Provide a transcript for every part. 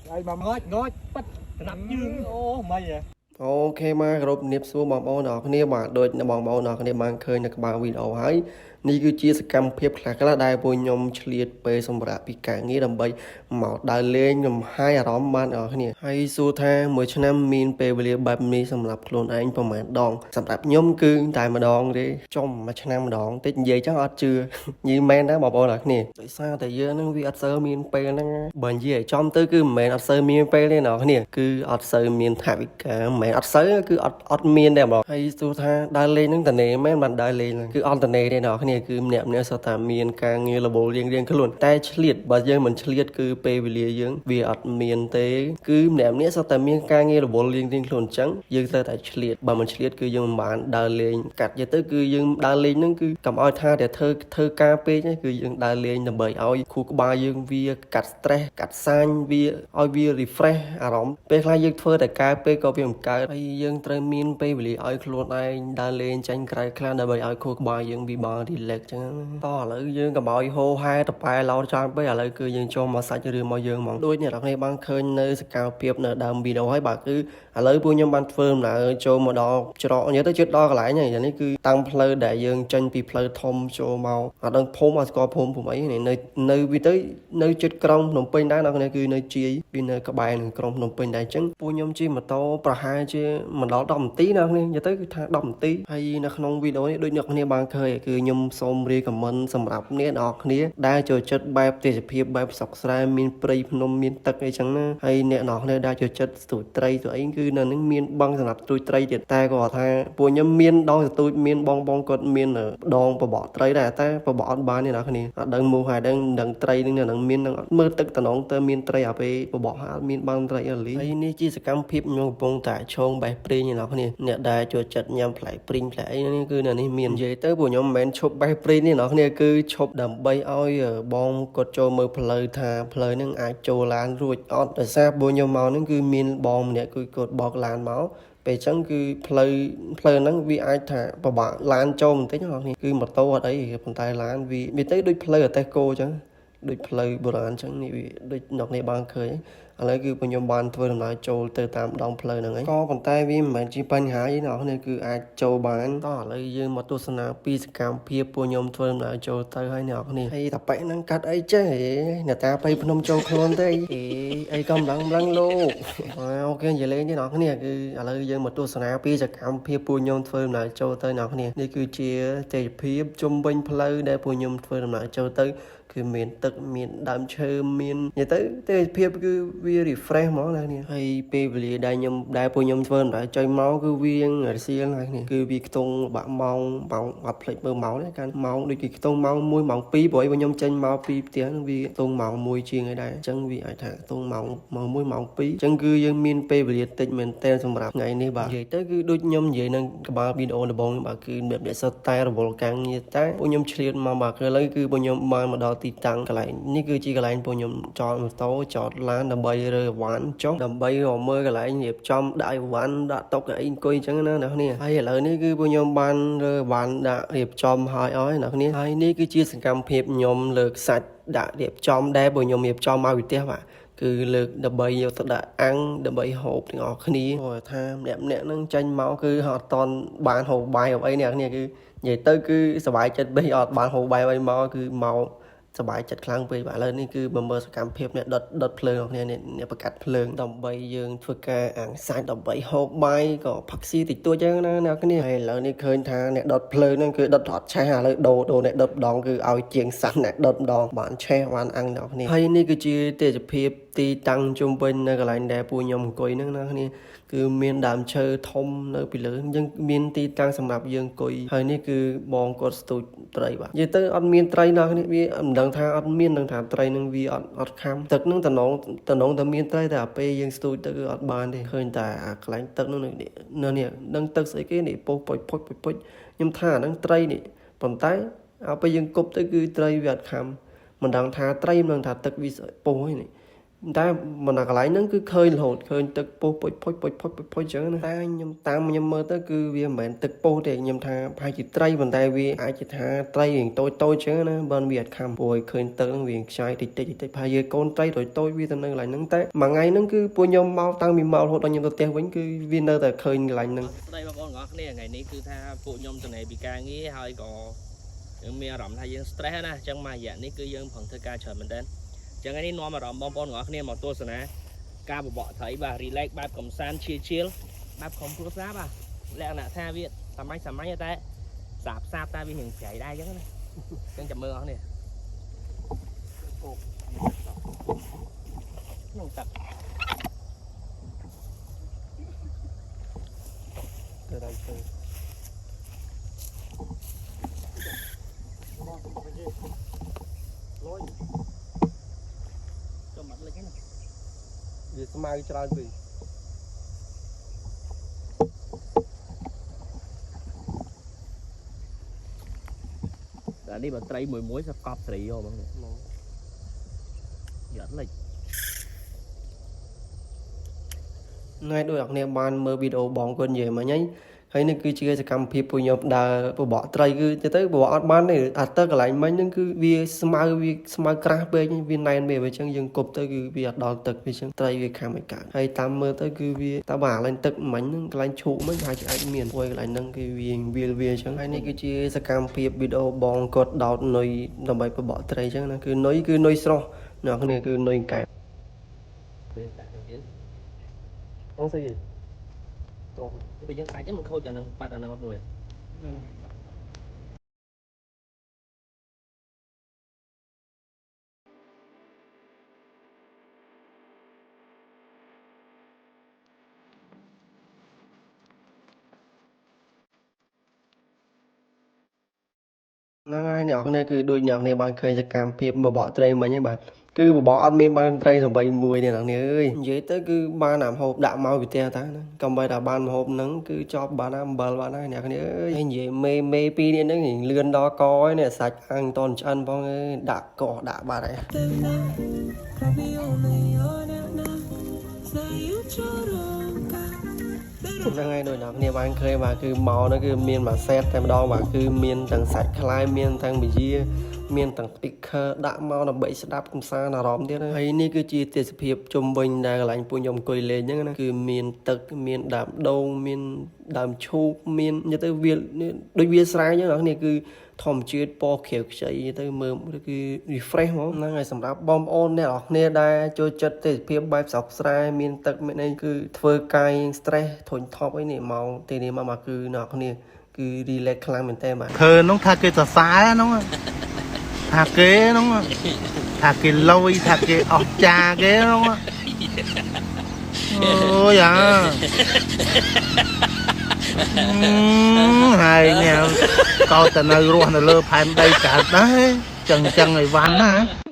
ai mà ngói bắt nằm dương ô mày à អូខេមកគ្រប់ជំរាបសួរបងប្អូនអរគ្នាបាទដូចបងប្អូនអរគ្នាបានឃើញនៅក្បាលវីដេអូហើយនេះគឺជាសកម្មភាពខ្លះៗដែលពួកខ្ញុំឆ្លៀតពេលសម្រាប់ពីការងារដើម្បីមកដើរលេងលំហែអារម្មណ៍បានអរគ្នាហើយសួរថាមួយឆ្នាំមានពេលវេលាបែបនេះសម្រាប់ខ្លួនឯងប្រហែលដងសម្រាប់ខ្ញុំគឺតែម្ដងទេចំមួយឆ្នាំម្ដងតិចនិយាយចឹងអត់ជឿនិយាយមែនដែរបងប្អូនអរគ្នាដោយសារតែយើងនឹងវាអត់សូវមានពេលហ្នឹងបើនិយាយឲ្យចំទៅគឺមិនមែនអត់សូវមានពេលទេអ្នកគ្នាគឺអត់សូវមានថវិកាមិនមែនអត់សូវគឺអត់មានដែរបងហើយសួរថាដើរលេងហ្នឹងតនេមែនបានដើរលេងគឺអត់តនេទេអ្នកគ្នាគឺម្នាក់សុទ្ធតែមានការងារលបលរៀងខ្លួនតែឆ្លៀតបើយើងមិនឆ្លៀតគឺពេលវេលាយើងវាអត់មានទេគឺម្នាក់សុទ្ធតែមានការងារលបលរៀងខ្លួនអញ្ចឹងយើងត្រូវតែឆ្លៀតបើមិនឆ្លៀតគឺយើងមិនបានដើរលេងកាត់និយាយទៅគឺយើងដើរលេងហ្នឹងគឺកុំឲ្យថាតែធ្វើការពេកគឺយើងដើរលេងដើម្បីឲ្យខួរក្បាលយើងវាកាត់ stress កាត់សាញវាឲ្យវា refresh អារម្មណ៍ពេលខ្លះយើងធ្វើតែការពេកក៏វាមិនកើតហើយយើងត្រូវមានពេលវេលាឲ្យខ្លួនឯងដើរលេងចាញ់ក្រៅខ្លះដើម្បីឲ្យខួរក្បាលយើងវាបាន relax ចឹងតោះឥឡូវយើងកុំឲ្យហូរហែតប៉ែឡោតច្រើនពេកឥឡូវគឺយើងចូលមកសាច់រឿងមកយើងហ្មងដូចអ្នកនរគ្នាបានឃើញនៅសកម្មភាពនៅដើមវីដេអូហើយបាទគឺឥឡូវពួកខ្ញុំបានធ្វើដំណើរចូលមកដល់ច្រកនិយាយទៅជិតដល់កន្លែងហើយនេះគឺតាំងផ្លូវដែលយើងចេញពីផ្លូវធំចូលមកអត់ដឹងភូមិអត់ស្គាល់ភូមិអីនៅវាទៅនៅជិតក្រុងភ្នំពេញដែរអ្នកគ្នាគឺនៅជាយពីនៅក្បែរនឹងក្រុងភ្នំពេញដែរអញ្ចឹងពួកខ្ញុំជិះម៉ូតូប្រហែលជាមិនដល់10នាទីអ្នកគ្នានិយាយទៅគឺថា10នាទីហើយនៅក្នុងវីដេអូនេះដូចអ្នកគ្នាបានឃើញគឺខ្ញុំសូមរាយខមមិនសម្រាប់អ្នកនរគ្នាដែលចូលចិត្តបែបទេសភាពបែបសុកស្រែមានព្រៃភ្នំមានទឹកអីចឹងណាហើយអ្នកនរគ្នាដែលចូលចិត្តស្ទូចត្រីទៅអីគឺនៅនឹងមានបឹងសម្រាប់ស្ទូចត្រីទៀតតែគាត់ថាពួកខ្ញុំមានដងស្ទូចមានបងគាត់មានដងបបកត្រីដែរតែបបកអត់បានទេអ្នកគ្នាអត់ដឹងមូហើយដឹងត្រីនឹងនៅនឹងមាននឹងអត់មើលទឹកតំណងទៅមានត្រីអាពេលបបកអត់មានបានត្រីអលីហើយនេះជាសកម្មភាពខ្ញុំកំពុងតែឈងបេះព្រីងអ្នកគ្នាអ្នកដែលចូលចិត្តញ៉ាំផ្លែព្រីងផ្លែអីនេះគឺនៅនេះមាននិយាយទៅពួកខ្ញុំមិនមែនឈប់បេះព្រីងទេអ្នកគ្នាគឺឈប់ដើម្បីឲ្យបងគាត់ចូលមើលផ្លូវថាផ្លូវនឹងអាចចូលឡានរួចអត់ដោយសារពួកខ្ញុំមកនឹងគឺមានបងម្នាក់គឺគាត់បកឡានមកពេលចឹងគឺផ្លូវហ្នឹងវាអាចថាពិបាកឡានចូលបន្តិចហ្នឹងគឺម៉ូតូអត់អីប៉ុន្តែឡានវាទៅដូចផ្លូវអតេសគោចឹងដូចផ្លូវបុរាណចឹងនេះវាដូចអ្នកនេះបានឃើញឥឡូវគឺពួកខ្ញុំបានធ្វើដំណើរចូលទៅតាមដងផ្លូវហ្នឹងហើយក៏ប៉ុន្តែវាមិនមែនជាបញ្ហាទេអ្នកនេះគឺអាចចូលបានតោះឥឡូវយើងមកទស្សនាពីសកម្មភាពពួកខ្ញុំធ្វើដំណើរចូលទៅហើយអ្នកនេះហើយតាប៉ែហ្នឹងកាត់អីចេះអ្នកតាបៃភ្នំចូលខ្លួនទេអីកំឡុងលោកអូខេនិយាយលេងទេអ្នកនេះគឺឥឡូវយើងមកទស្សនាពីសកម្មភាពពួកខ្ញុំធ្វើដំណើរចូលទៅអ្នកនេះនេះគឺជាទេសភាពជុំវិញផ្លូវដែលពួកខ្ញុំធ្វើដំណើរចូលទៅគឺមានទឹកមានដើមឈើមាននិយាយទៅទេសភាពគឺវា refresh ហ្មងណានេះហើយពេលវេលាដែលពួកខ្ញុំធ្វើដំណើរចេញមកគឺវារសៀលហើយនេះគឺវាខ្ទង់បាក់ម៉ោងអត់ភ្លេចមើលម៉ោងទេកាន់ម៉ោងដូចគេខ្ទង់ម៉ោង1ម៉ោង2ព្រោះពួកខ្ញុំចេញមកពីផ្ទះនឹងវាខ្ទង់ម៉ោង1ជាងហើយដែរអញ្ចឹងវាអាចថាខ្ទង់ម៉ោង1ម៉ោង2អញ្ចឹងគឺយើងមានពេលវេលាតិចមែនតើសម្រាប់ថ្ងៃនេះបាទនិយាយទៅគឺដូចខ្ញុំនិយាយនៅក្បាលវីដេអូដំបូងបាទគឺអ្នកសុទ្ធតែរវល់កាំងងារតែពួកខ្ញុំឆ្លៀតមកបាទឥឡូវគឺពួកខ្ញុំបានមកដល់ទីតាំងកន្លែងនេះគឺជាកន្លែងពួកខ្ញុំចតម៉ូតូចតឡានដើម្បីរើអីវ៉ាន់ចុះដើម្បីរកមើលកន្លែងរៀបចំដាក់អីវ៉ាន់ដាក់តុកអីអង្គុយអញ្ចឹងណាអ្នកនាងហើយឥឡូវនេះគឺពួកខ្ញុំបានរើអីវ៉ាន់ដាក់រៀបចំហើយអស់អ្នកនាងហើយនេះគឺជាសកម្មភាពខ្ញុំលើកសាច់ដាក់រៀបចំដែលពួកខ្ញុំរៀបចំមកពីផ្ទះបាទគឺលើកដើម្បីយកទៅដាក់អាំងដើម្បីហូបទាំងអស់គ្នាគាត់ថាម្នាក់ហ្នឹងចាញ់មកគឺអត់តន់បានហូបបាយអីអ្នកនាងគឺនិយាយទៅគឺសប្បាយចិត្តពេកអត់បានហូបបាយអីមកគឺមកសប្បាយចិត្តខ្លាំងពេកបាទឥឡូវនេះគឺមើលសកម្មភាពអ្នកដុតភ្លើងរបស់គ្នាអ្នកបង្កាត់ភ្លើងដើម្បីយើងធ្វើការអាំងសាច់ដើម្បីហូបបាយក៏ផឹកស៊ីតិចតួចចឹងណាអ្នកគ្នាហើយឥឡូវនេះឃើញថាអ្នកដុតភ្លើងហ្នឹងគឺដុតអត់ឆេះឥឡូវដូរអ្នកដុតម្ដងគឺឲ្យជាងសាច់អ្នកដុតម្ដងបានឆេះបានអាំងអ្នកគ្នាហើយនេះគឺជាទេសភាពទីតាំងជុំវិញនៅកន្លែងដែលពួកខ្ញុំអង្គុយហ្នឹងណាគ្នាគឺមានដើមឈើធំនៅពីលើអញ្ចឹងមានទីតាំងសម្រាប់យើងអង្គុយហើយនេះគឺបងគាត់ស្ទូចត្រីបាទនិយាយទៅអត់មានត្រីណាគ្នាវាមិនដឹងថាអត់មានដឹងថាត្រីនឹងវាអត់ខំទឹកនឹងតំណងតែមានត្រីតែអាពេលយើងស្ទូចទៅគឺអត់បានទេឃើញតែអាកន្លែងទឹកនោះនេះនឹងទឹកស្អីគេនេះពុះពុចខ្ញុំថាអាហ្នឹងត្រីនេះប៉ុន្តែអាពេលយើងគប់ទៅគឺត្រីវាអត់ខំមិនដឹងថាត្រីមិនដឹងថាទឹកវាពុះហ្នឹង តែមិនកន្លែងហ្នឹងគឺឃើញរហូតឃើញទឹកពុះពុចអញ្ចឹងណាតែខ្ញុំតាមខ្ញុំមើលទៅគឺវាមិនមែនទឹកពុះទេខ្ញុំថាប្រហែលជាត្រីប៉ុន្តែវាអាចជាថាត្រីរៀងតូចអញ្ចឹងណាបើវាអត់ខំព្រោះឃើញទឹកហ្នឹងវាខ្ចាយតិចប្រហែលជាកូនត្រីតូចវាទៅនៅកន្លែងហ្នឹងតែមួយថ្ងៃហ្នឹងគឺពួកខ្ញុំមកតាំងពីមករហូតដល់ខ្ញុំទៅផ្ទះវិញគឺវានៅតែឃើញកន្លែងហ្នឹងស្ដីបងប្អូនទាំងអស់គ្នាថ្ងៃនេះគឺថាពួកខ្ញុំទៅណែពីការងារហើយក៏យើងមានអារម្មណ៍ថាយើង stress ណាអញ្ចឹងមួយរយៈនេះគឺយើងប្រឹងធ្វើការច្រើនមែនតើអញ្ចឹងនេះនាំអារម្មណ៍បងប្អូនទាំងអស់គ្នាមកទស្សនាការបបកត្រីបាទ relax បែបកំសាន្តឈៀលបែបក្រុមគ្រួសារបាទលក្ខណៈថាវាសាមញ្ញតែសាបតែវារៀងប្រៃដែរអញ្ចឹងណាអញ្ចឹងចាំមើលអស់គ្នាក្នុងទឹកទៅដល់ទៅលុយចូលមកលេចហ្នឹងវាស្មៅច្រើនពេកតែនេះបើត្រីមួយសកប់ត្រីហ៎បងយ៉ាត់លេចថ្ងៃដូចអ្នកគ្នាបានមើលវីដេអូបងគាត់និយាយមិញហើយនេះគឺជាសកម្មភាពពួកខ្ញុំដើរបបកត្រីគឺទៅបបកអត់បានទេអាទឹកកន្លែងមិញហ្នឹងគឺវាស្មៅក្រាស់ពេកវាណែនពេកអញ្ចឹងយើងគប់ទៅគឺវាអត់ដល់ទឹកវាអញ្ចឹងត្រីវាខាំមិនកើតហើយតាមមើលទៅគឺវាតែបើកន្លែងទឹកមិញហ្នឹងកន្លែងឈូកមិញប្រហែលជាអាចមានព្រោះកន្លែងហ្នឹងគឺវាអញ្ចឹងហើយនេះគឺជាសកម្មភាពវីដេអូបងគាត់ដោតនុយដើម្បីបបកត្រីអញ្ចឹងណាគឺនុយស្រស់អ្នកគ្នាគឺនុយកែបពេលដាក់ទៅទៀតអងស្អីតោះពេលយើងដាច់ហ្នឹងមិនខូចអានឹងបាត់អានឹងអត់មួយហ្នឹងហើយអ្នកនរគឺដូចអ្នកនរបានឃើញសកម្មភាពបបកត្រីមិញហ្នឹងបាទគឺបបកអត់មានបានត្រីសំបីមួយទេអ្នកនរអើយនិយាយទៅគឺបានអាមហូបដាក់មកពីផ្ទះតាណាកំបីតែបានមហូបហ្នឹងគឺចប់បានអំបិលបានហើយអ្នកនរអើយនិយាយមេពីរនេះហ្នឹងលឿនដល់កហើយនេះសាច់អាំងតនឆ្អិនផងអើយដាក់កោះដាក់បាត់ហើយហ្នឹងហើយដូចអ្នកគ្នាបានឃើញបាទគឺមកនោះគឺមានមួយសេតតែម្ដងបាទគឺមានទាំងសាច់ខ្លាយមានទាំងវិជាមានទាំង speaker ដាក់មកដើម្បីស្ដាប់កំសាន្តអារម្មណ៍ទៀតហើយនេះគឺជាទេសភាពជុំវិញដែលកន្លែងពួកខ្ញុំអង្គុយលេងហ្នឹងណាគឺមានទឹកមានដើមដូងមានដើមឈូកមាននិយាយទៅវាដូចវាស្រែអញ្ចឹងអ្នកគ្នាគឺធម្មជាតិពណ៌ខៀវខ្ចីទៅមើលគឺ refresh ហ្មងហ្នឹងហើយសម្រាប់បងប្អូនអ្នកនរគ្នាដែលចូលចិត្តទេសភាពបែបស្រុកស្រែមានទឹកមានអីគឺធ្វើកាយ stress ធុញថប់អីនេះមកទីនេះមកគឺអ្នកនរគ្នាគឺ relax ខ្លាំងមែនតើបាទឃើញនោះថាគេសរសើរហ្នឹងថាគេហ្នឹងថាគេលុយថាគេអស់ចាគេហ្នឹងអូយ៉ាហើយនេះកោតតែនៅរស់នៅលើផែនដីកើតដែរចឹងអីវ៉ាន់ណា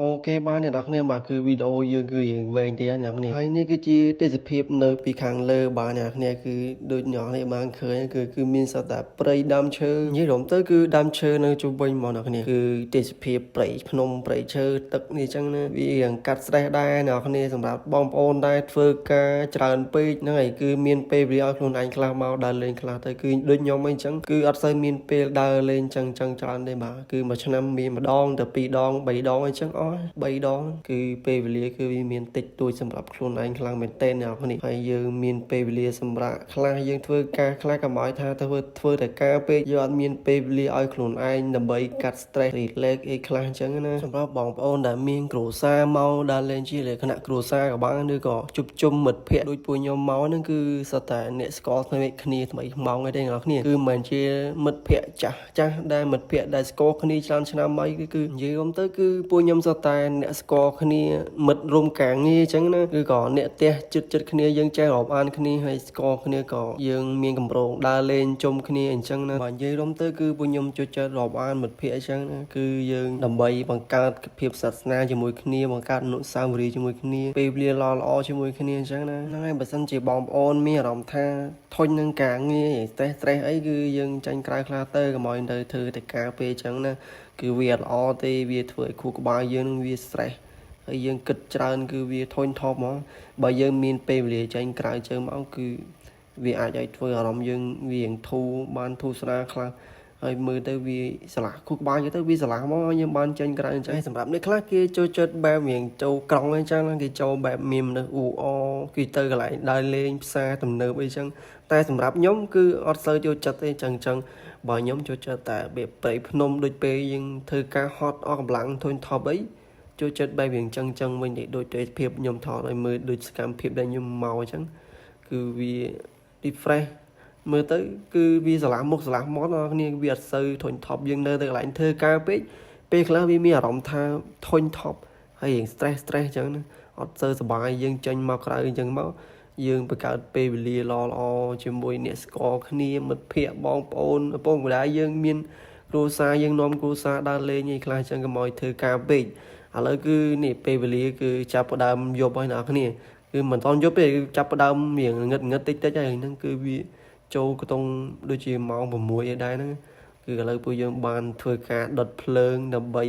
អូខេបាទអ្នកនរគ្នាបាទគឺវីដេអូយើងគឺរៀងវែងទៀតអ្នកនរគ្នាហើយនេះគឺជាទេសភាពនៅពីខាងលើបាទអ្នកនរគ្នាគឺដូចអ្នកនរគ្នាបានឃើញគឺមានសត្វតែព្រៃដើមឈើនិយាយរំទៅគឺដើមឈើនៅជុំវិញមកអ្នកនរគ្នាគឺទេសភាពព្រៃភ្នំព្រៃឈើទឹកនេះអញ្ចឹងណាវារៀងកាត់ stress ដែរអ្នកនរគ្នាសម្រាប់បងប្អូនដែលធ្វើការច្រើនពេកហ្នឹងហើយគឺមានពេលវេលាឲ្យខ្លួនឯងខ្លះមកដើរលេងខ្លះទៅគឺដូចខ្ញុំអីអញ្ចឹងគឺអត់សូវមានពេលដើរលេងអញ្ចឹងច្រើនទេបាទគឺមួយឆ្នាំមានម្ដងទៅ2ដង3ដងអីចឹងអស់ 3 ដងគឺពេលវេលាគឺវាមានតិចតួចសម្រាប់ខ្លួនឯងខ្លាំងមែនទែនអ្នកនេះហើយយើងមានពេលវេលាសម្រាប់ខ្លះយើងធ្វើការខ្លះកុំឲ្យថាធ្វើតែការពេកយើងអត់មានពេលវេលាឲ្យខ្លួនឯងដើម្បីកាត់ stress relax អីខ្លះអញ្ចឹងណាសម្រាប់បងប្អូនដែលមានគ្រួសារមកដើរលេងជាលក្ខណៈគ្រួសារក៏បានឬក៏ជួបជុំមិត្តភ័ក្តិដូចពួកខ្ញុំមកហ្នឹងគឺសុទ្ធតែអ្នកស្គាល់គ្នាថ្មីខ្មោងអីទេអ្នកគ្នាគឺមិនមែនជាមិត្តភ័ក្តិចាស់ដែលមិត្តភ័ក្តិដែលស្គាល់គ្នាច្រើនឆ្នាំហើយគឺនិយាយទៅគឺពួកខ្ញុំសុទ្ធតែអ្នកស្គាល់គ្នាមិត្តរួមការងារអញ្ចឹងណាគឺក៏អ្នកផ្ទះចិត្តគ្នាយើងចេះរាប់អានគ្នាហើយស្គាល់គ្នាក៏យើងមានកម្រងដើរលេងជុំគ្នាអញ្ចឹងណាបើនិយាយទៅគឺពួកខ្ញុំចូលចិត្តរាប់អានមិត្តភ័ក្តិអញ្ចឹងណាគឺយើងដើម្បីបង្កើតភាពសាសនាជាមួយគ្នាបង្កើតអនុស្សាវរីយ៍ជាមួយគ្នាពេលវេលាល្អជាមួយគ្នាអញ្ចឹងណាហ្នឹងហើយបើសិនជាបងប្អូនមានអារម្មណ៍ថាធុញនឹងការងារ stress អីគឺយើងចាញ់ក្រៅខ្លះទៅកុំឲ្យទៅធ្វើតែការពេលអញ្ចឹងណាគឺវាអត់ល្អទេវាធ្វើឲ្យខួរក្បាលយើងនឹងវា stress ហើយយើងគិតច្រើនគឺវាធុញថប់ហ្មងបើយើងមានពេលវេលាចាញ់ក្រៅជើងមកគឺវាអាចឲ្យធ្វើអារម្មណ៍យើងវាធូរបានធូរស្រាលខ្លះហើយមើលទៅវាឆ្លាស់ខួរក្បាលយើងទៅវាឆ្លាស់មកយើងបានចាញ់ក្រៅអញ្ចឹងសម្រាប់អ្នកខ្លះគេចូលចិត្តបែបរៀងចូលក្រុងអញ្ចឹងគេចូលបែបមានមនុស្សអ៊ូអគេទៅកន្លែងដើរលេងផ្សារទំនើបអីចឹងតែសម្រាប់ខ្ញុំគឺអត់សូវចូលចិត្តទេអញ្ចឹងបើខ្ញុំចូលចិត្តតែបែបព្រៃភ្នំដូចពេលយើងធ្វើការហត់អស់កម្លាំងធុញថប់អីចូលចិត្តបែបរៀងចឹងវិញទេដូចទេភាពខ្ញុំថតឲ្យមើលដូចសកម្មភាពដែលខ្ញុំមកអញ្ចឹងគឺវា refresh មើលទៅគឺវាឆ្លាស់មុខឆ្លាស់មាត់អស់គ្នាវាអត់សូវធុញថប់យើងនៅទៅកន្លែងធ្វើការពេកពេលខ្លះវាមានអារម្មណ៍ថាធុញថប់ហើយរៀង stress អញ្ចឹងណាអត់សូវសុបាយយើងចេញមកក្រៅអញ្ចឹងមកយើងបង្កើតពេលវេលាល្អជាមួយអ្នកស្គាល់គ្នាមិត្តភ័ក្តិបងប្អូនឪពុកម្ដាយយើងមានគ្រួសារយើងនាំគ្រួសារដើរលេងអីខ្លះអញ្ចឹងកុំឲ្យធ្វើការពេកឥឡូវគឺនេះពេលវេលាគឺចាប់ផ្ដើមយប់ហើយអ្នកគ្នាគឺមិនតន់យប់ទេគឺចាប់ផ្ដើមរៀងងឹតតិចហើយហ្នឹងគឺវាចូលខ្ទង់ដូចជាម៉ោង 6 ឯដែរហ្នឹងគឺឥឡូវពួកយើងបានធ្វើការដុតភ្លើងដើម្បី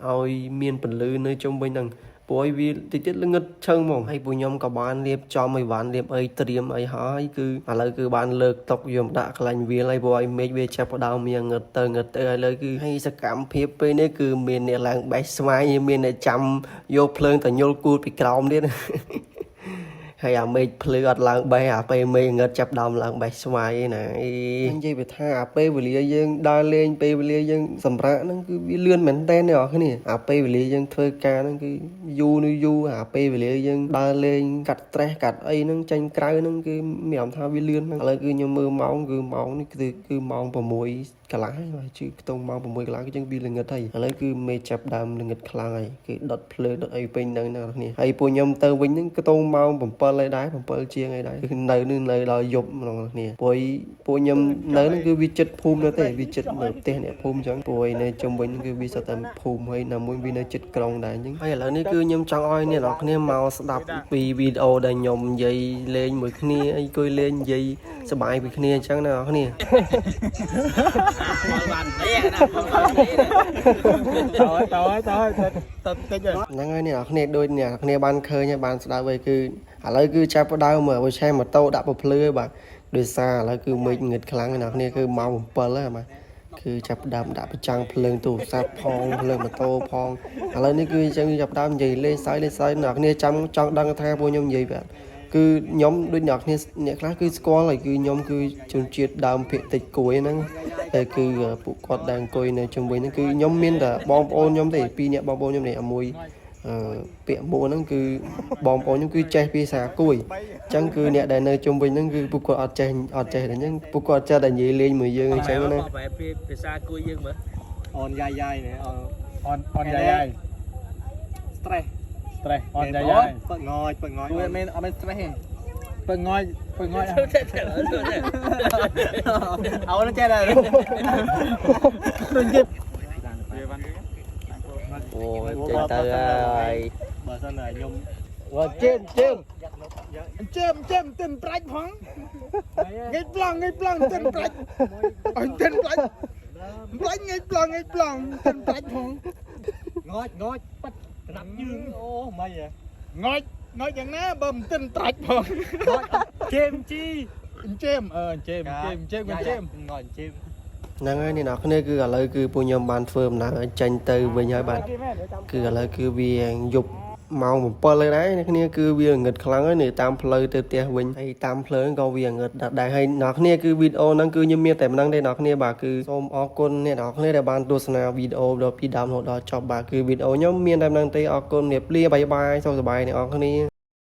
ឲ្យមានពន្លឺនៅជុំវិញហ្នឹងព្រោះឲ្យវាតិចល្ងឹតឈឹងហ្មងហើយពួកខ្ញុំក៏បានរៀបចំឲ្យបានរៀបអីត្រៀមអីហើយគឺឥឡូវគឺបានលើកតុយកដាក់កន្លែងវាលហើយព្រោះឲ្យមេឃវាចាប់ផ្ដើមមានងឹតទៅឥឡូវគឺហើយសកម្មភាពពេលនេះគឺមានអ្នកឡើងបេះស្វាយមានអ្នកចាំយកភ្លើងតញុលគូតពីក្រោមទៀតហើយអាមេឃភ្លឺអត់ឡើងបេះអាពេលមេឃងឹតចាប់ដើមឡើងបេះស្វាយឯណានិយាយវាថាអាពេលវេលាយើងដើរលេងពេលវេលាយើងសម្រាកហ្នឹងគឺវាលឿនមែនតើអ្នកនរគ្នាអាពេលវេលាយើងធ្វើការហ្នឹងគឺយូរអាពេលវេលាយើងដើរលេងកាត់ stress កាត់អីហ្នឹងចាញ់ក្រៅហ្នឹងគឺមានអារម្មណ៍ថាវាលឿនហ្នឹងឥឡូវគឺខ្ញុំមើលម៉ោងគឺម៉ោងនេះគឺម៉ោង 6 កន្លះហើយជិះខ្ទង់ម៉ោង 6 កន្លះគឺចឹងវាល្ងឹតហើយឥឡូវគឺមេចាប់ដើមល្ងឹតខ្លាំងហើយគេដុតភ្លើងដុតអីពេញហ្នឹងអ្នកនរគ្នាហើយពួកខ្ញុំទៅវិញហ្នឹងខ្ទង់ម៉ោង 7 ហើយដែរ 7 ជាងហើយដែរគឺនៅដល់យប់ម្ដងគ្នាពួកខ្ញុំនៅហ្នឹងគឺវាចិត្តភូមិទៅទេវាចិត្តនៅផ្ទះអ្នកភូមិអញ្ចឹងពួកឯនៅជុំវិញគឺវាសុទ្ធតែភូមិហើយណាមួយវានៅចិត្តក្រុងដែរអញ្ចឹងហើយឥឡូវនេះគឺខ្ញុំចង់ឲ្យអ្នកនរគ្នាមកស្ដាប់ពីវីដេអូដែលខ្ញុំនិយាយលេងមួយគ្នាអីគួយលេងនិយាយសប្បាយពីគ្នាអញ្ចឹងអ្នកនរគ្នាបានទេណាបងបានទេទៅតិចហ្នឹងហើយអ្នកនរគ្នាដូចអ្នកនរគ្នាបានឃើញហើយបានស្ដាប់ហើយគឺឥឡូវគឺចាប់ផ្ដើមមើលឲ្យឆេះម៉ូតូដាក់ពភ្លឺហើយបាទដោយសារឥឡូវគឺមេឃងឹតខ្លាំងអ្នកនរគ្នាគឺម៉ោង 7 ហើយបាទគឺចាប់ផ្ដើមដាក់ប្រចាំងភ្លើងទូរស័ព្ទផងភ្លើងម៉ូតូផងឥឡូវនេះគឺអញ្ចឹងចាប់ផ្ដើមនិយាយលេងសើចអ្នកនរគ្នាចាំចង់ដឹងថាពួកខ្ញុំនិយាយបាទគឺខ្ញុំដូចអ្នកគ្នាអ្នកខ្លះគឺស្គាល់ហើយគឺខ្ញុំគឺជនជាតិដើមភាគតិចគួយហ្នឹងតែគឺពួកគាត់ដែលអង្គុយនៅជុំវិញហ្នឹងគឺខ្ញុំមានតែបងប្អូនខ្ញុំទេ2នាក់បងប្អូនខ្ញុំនេះមួយពាក្យមួយហ្នឹងគឺបងប្អូនខ្ញុំគឺចេះភាសាគួយអញ្ចឹងគឺអ្នកដែលនៅជុំវិញហ្នឹងគឺពួកគាត់អត់ចេះតែអញ្ចឹងពួកគាត់ចេះតែនិយាយលេងមួយយើងអញ្ចឹងណាបែបភាសាគួយយើងមើលអូនយាយនេះអូនយាយ stress អូនយាយពឹកងយវាមិនអត់មាន stress ទេពឹកងយអូនចេះដែរដូចយឹកអូយចេញទៅហើយបើសិនតែខ្ញុំជើមទិនប្រាច់ផងងាយប្លង់ទិនប្រាច់អញទិនប្រាច់ងាយប្លង់ទិនប្រាច់ផងងយប៉ិតស្ដាប់យើងអូមិនហ៎ងយយ៉ាងណាបើមិនទិនប្រាច់ផងជេមជីជេមងយជេម ហ្នឹងហើយនេះអ្នកគ្នាគឺឥឡូវគឺពួកខ្ញុំបានធ្វើដំណើរចេញទៅវិញហើយបាទគឺឥឡូវគឺវាយប់ម៉ោង 7 ហើយដែរអ្នកគ្នាគឺវាងឹតខ្លាំងហើយនៅតាមផ្លូវទៅផ្ទះវិញហើយតាមផ្លូវក៏វាងឹតដែរហើយអ្នកគ្នាគឺវីដេអូហ្នឹងគឺខ្ញុំមានតែប៉ុណ្្នឹងទេអ្នកគ្នាបាទគឺសូមអរគុណអ្នកនរគ្នាដែលបានទស្សនាវីដេអូដល់ពីដើមរហូតដល់ចប់បាទគឺវីដេអូខ្ញុំមានតែប៉ុណ្្នឹងទេអរគុណលាបាយបាយសុខសប្បាយអ្នកនរគ្នា